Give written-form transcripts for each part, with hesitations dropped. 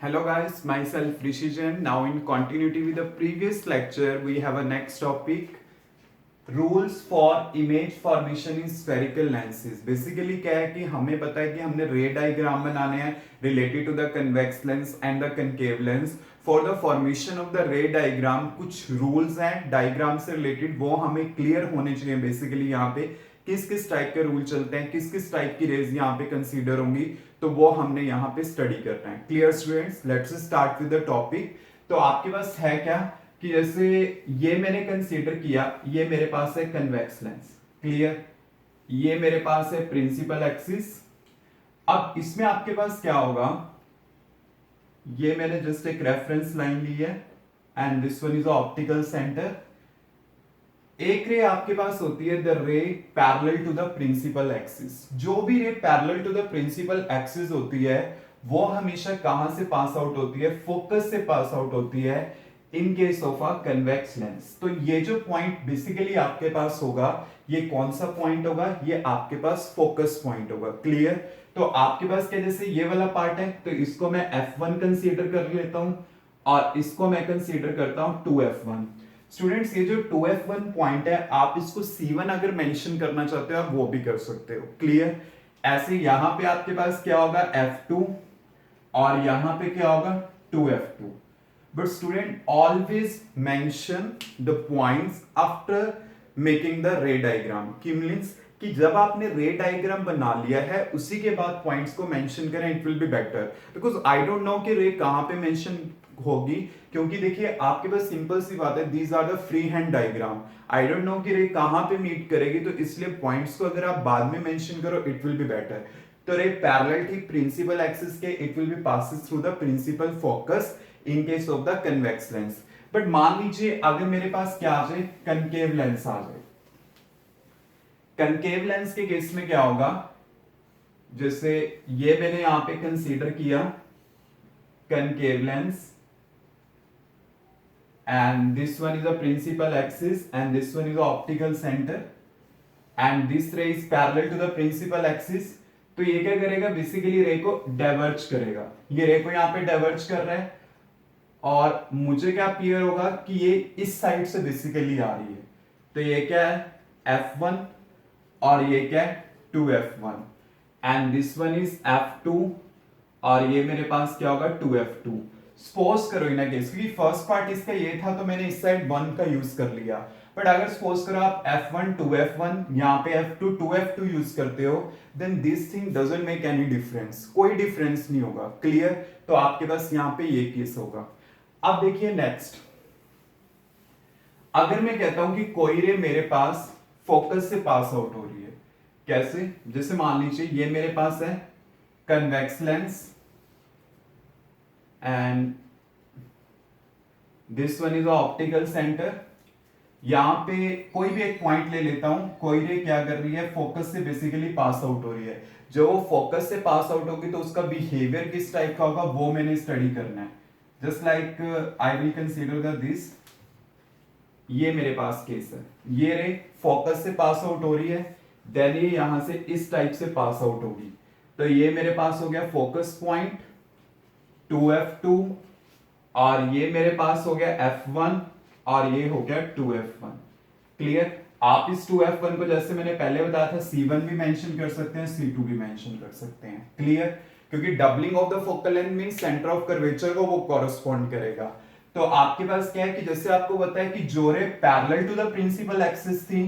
Hello guys, myself Rishijan. Now in continuity with the previous lecture, we have a next topic, rules for image formation in spherical lenses. Basically क्या है कि हमें पता है कि हमने रे डायग्राम बनाने हैं related to the convex lens and the concave lens. For the formation of the ray diagram कुछ rules हैं डायग्राम से related, वो हमें clear होने चाहिए. बेसिकली यहाँ पे किस किस टाइप के रूल चलते हैं, किस किस टाइप की रेज यहाँ पे कंसीडर होंगी, तो वो हमने यहाँ पे स्टडी करना है. Clear students, let's start with the topic. तो आपके पास है क्या कि जैसे ये मैंने कंसीडर किया, ये मेरे पास है कन्वेक्स लेंस. क्लियर, ये मेरे पास है प्रिंसिपल एक्सिस. अब इसमें आपके पास क्या होगा, ये मैंने जस्ट एक रेफरेंस लाइन ली है and this one is optical centre. एक रे आपके पास होती है the ray parallel to the principal axis. जो भी ray parallel to the principal axis होती है वो हमेशा कहां से पास आउट होती है, फोकस से पास आउट होती है इन case of a convex lens. तो ये जो पॉइंट बेसिकली आपके पास होगा, ये कौन सा पॉइंट होगा, ये आपके पास फोकस पॉइंट होगा. क्लियर. तो आपके पास क्या, जैसे ये वाला पार्ट है तो इसको मैं F1 कंसीडर कर लेता हूं और इसको मैं कंसीडर करता हूं 2F1. स्टूडेंट्स, ये जो 2F1 पॉइंट है, आप इसको C1 अगर मेंशन करना चाहते हो आप वो भी कर सकते हो. क्लियर. ऐसे यहां पे आपके पास क्या होगा F2 और यहां पे क्या होगा 2F2. But student always mention the points after making the रे डायग्राम. की मींस कि जब आपने रे डायग्राम बना लिया है उसी के बाद पॉइंट्स को मेंशन करें, it will be better. Because I don't know कि रे कहां पे मेंशन होगी, क्योंकि देखिए आपके पास सिंपल सी बात है, these are the free hand diagram. I don't know कि रे कहां पे मीट करेगी, तो इसलिए पॉइंट्स को अगर आप बाद में मेंशन करो इट विल बी बेटर. तो रे पैरेलल ठीक प्रिंसिपल एक्सिस के it will be passes through the principal focus in case of the convex lens. But मान लीजिए अगर मेरे पास क्या आ जाए, कनकेव लेंस आ जाए. कनकेव लेंस के केस में क्या होगा, जैसे ये मैंने यहां पे कंसीडर किया concave lens and this one is a principal axis and this one is the optical center and this ray is parallel to the principal axis. तो ये क्या करेगा, बेसिकली रे को डाइवर्ज करेगा. ये रे को यहाँ पे डाइवर्ज कर रहा है और मुझे क्या अपीयर होगा कि ये इस साइड से बेसिकली आ रही है. तो ये क्या है F1 और ये क्या है 2F1 and this one is F2 और ये मेरे पास क्या होगा 2F2. सपोज करो इन केस, क्योंकि फर्स्ट पार्ट इसका ये था तो मैंने इस साइड 1 का यूज कर लिया. बट अगर सपोज करो आप F1 2F1 यहाँ पे F2 2F2 यूज करते हो, then this thing doesn't make any difference, कोई डिफरेंस नहीं होगा. क्लियर. तो आपके पास यहाँ पे ये केस होगा. अब देखिए नेक्स्ट, अगर मैं कहता हूं कि कोई रे मेरे पास फोकस से पास आउट हो रही है, कैसे, जैसे मान लीजिए ये मेरे पास है convex lens and this one is optical centre. यहां पे कोई भी एक पॉइंट ले लेता हूं, कोई रे क्या कर रही है, फोकस से बेसिकली पास आउट हो रही है. जो वो फोकस से पास आउट होगी तो उसका बिहेवियर किस टाइप का होगा वो मैंने स्टडी करना है. Just like I will consider the this, ये मेरे पास केस है, ये रे फोकस से पास आउट हो रही है, देन ये यहां से इस टाइप से पास आउट होगी. तो ये मेरे पास हो गया फोकस पॉइंट 2F2 और ये मेरे पास हो गया F1 और ये हो गया 2F1. क्लियर. आप इस 2F1 को जैसे मैंने पहले बताया था C1 भी मेंशन कर सकते हैं, C2 भी मेंशन कर सकते हैं. क्लियर. क्योंकि doubling of the focal length means centre of curvature को वो कॉरेस्पॉन्ड करेगा. तो आपके पास क्या है कि जैसे आपको बताया कि जो ray parallel to the principal axis थी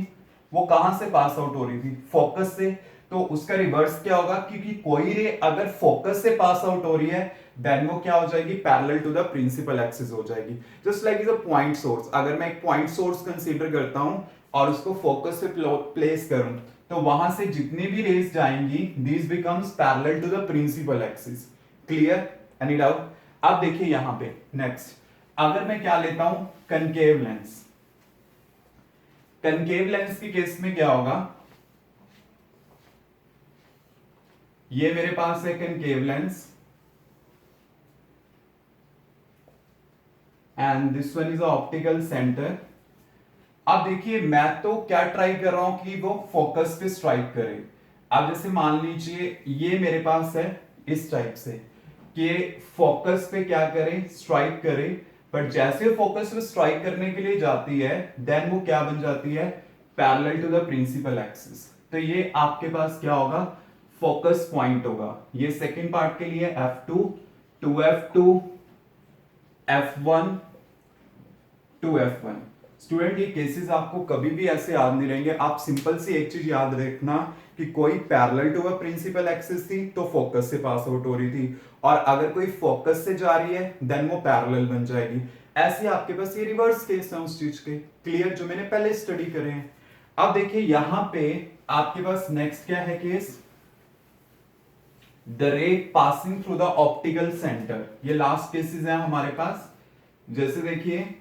वो कहां से पास आउट हो रही थी, फोकस से. तो उसका रिवर्स क्या होगा, क्योंकि कोई रे अगर फोकस से पास आउट हो रही है देन वो क्या हो जाएगी, parallel to the principal axis हो जाएगी. Just like is a point source. अगर मैं एक पॉइंट सोर्स कंसीडर करता हूं और उसको फोकस से प्लेस करूं तो वहां से जितनी भी रेज जाएंगी this becomes parallel to the principal axis. Clear. Any doubt. अब देखिए यहां पे नेक्स्ट, अगर मैं क्या लेता हूं कनकेव लेंस. कनकेव लेंस के केस में क्या होगा, ये मेरे पास है concave lens and this one is optical centre. अब देखिए मैं तो क्या ट्राई कर रहा हूं कि वो फोकस पे स्ट्राइक करे. अब जैसे मान लीजिए ये मेरे पास है इस टाइप से, कि फोकस पे क्या करें, स्ट्राइक करें, बट जैसे फोकस पे स्ट्राइक करने के लिए जाती है देन वो क्या बन जाती है, parallel to the principal axis. तो ये आपके पास क्या होगा, फोकस पॉइंट होगा। ये सेकंड पार्ट के लिए F2 2F2 F1 2F1। Student ये केसेस आपको कभी भी ऐसे याद नहीं रहेंगे, आप सिंपल सी एक चीज याद रखना कि कोई parallel to a principal axis थी तो फोकस से पास आउट हो रही थी, और अगर कोई फोकस से जा रही है देन वो पैरेलल बन जाएगी। ऐसे आपके पास ये रिवर्स केस है उस चीज के, क्लियर, जो मैंने पहले स्टडी करे हैं। अब देखिए यहां पे आपके पास नेक्स्ट क्या है case, the ray passing through the optical centre. ये लास्ट केसेस है हमारे पास। जैसे देखिए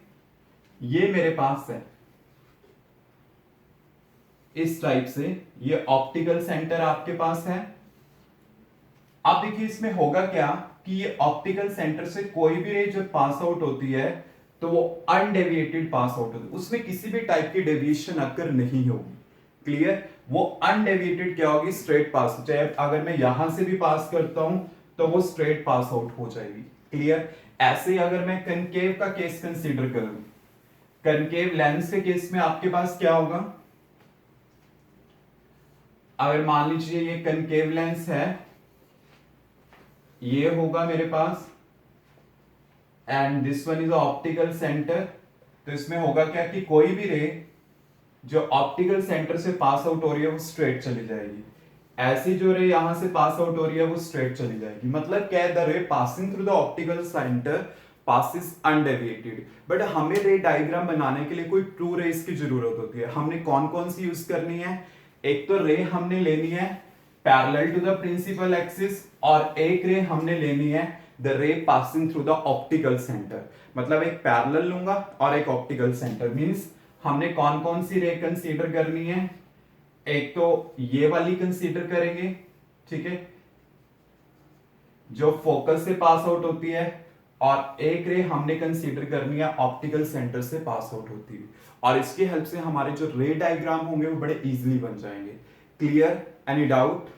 ये मेरे पास है इस टाइप से, ये ऑप्टिकल सेंटर आपके पास है। अब देखिए इसमें होगा क्या कि ये ऑप्टिकल सेंटर से कोई भी रे जब पास आउट होती है तो वो अनडेविएटेड पास आउट होती है, उसमें किसी भी टाइप की डेविएशन अकर नहीं होगी, क्लियर। वो अनडेविएटेड क्या होगी, स्ट्रेट पास। चाहे अगर मैं यहां से भी पास करता हूं तो वो स्ट्रेट पास आउट हो जाएगी, क्लियर। ऐसे ही अगर मैं कनकेव का केस कंसीडर करूं, कनकेव लेंस के केस में आपके पास क्या होगा, अगर मान लीजिए ये कनकेव लेंस है, ये होगा मेरे पास, and this one is optical centre. तो इसमें होगा क्या कि कोई भी रे जो ऑप्टिकल सेंटर से पास आउट हो रही है वो स्ट्रेट चली जाएगी, ऐसी जो रे यहां से पास आउट हो रही है वो स्ट्रेट चली जाएगी। मतलब क्या है, the ray passing through the optical centre passes undeviated. But हमें रे डायग्राम बनाने के लिए कोई ट्रू रेस की जरूरत होती है। हमने कौन कौन सी यूज करनी है, एक तो रे हमने लेनी है parallel to the principal axis, और एक रे हमने लेनी है the ray passing through the optical centre. मतलब एक पैरेलल लूंगा और एक ऑप्टिकल सेंटर। मींस हमने कौन कौन सी रे कंसीडर करनी है, एक तो ये वाली कंसीडर करेंगे, ठीक है, जो फोकस से पास आउट होती है, और एक रे हमने कंसीडर करनी है ऑप्टिकल सेंटर से पास आउट होती है। और इसकी हेल्प से हमारे जो रे डायग्राम होंगे वो बड़े इजीली बन जाएंगे, क्लियर। Any doubt?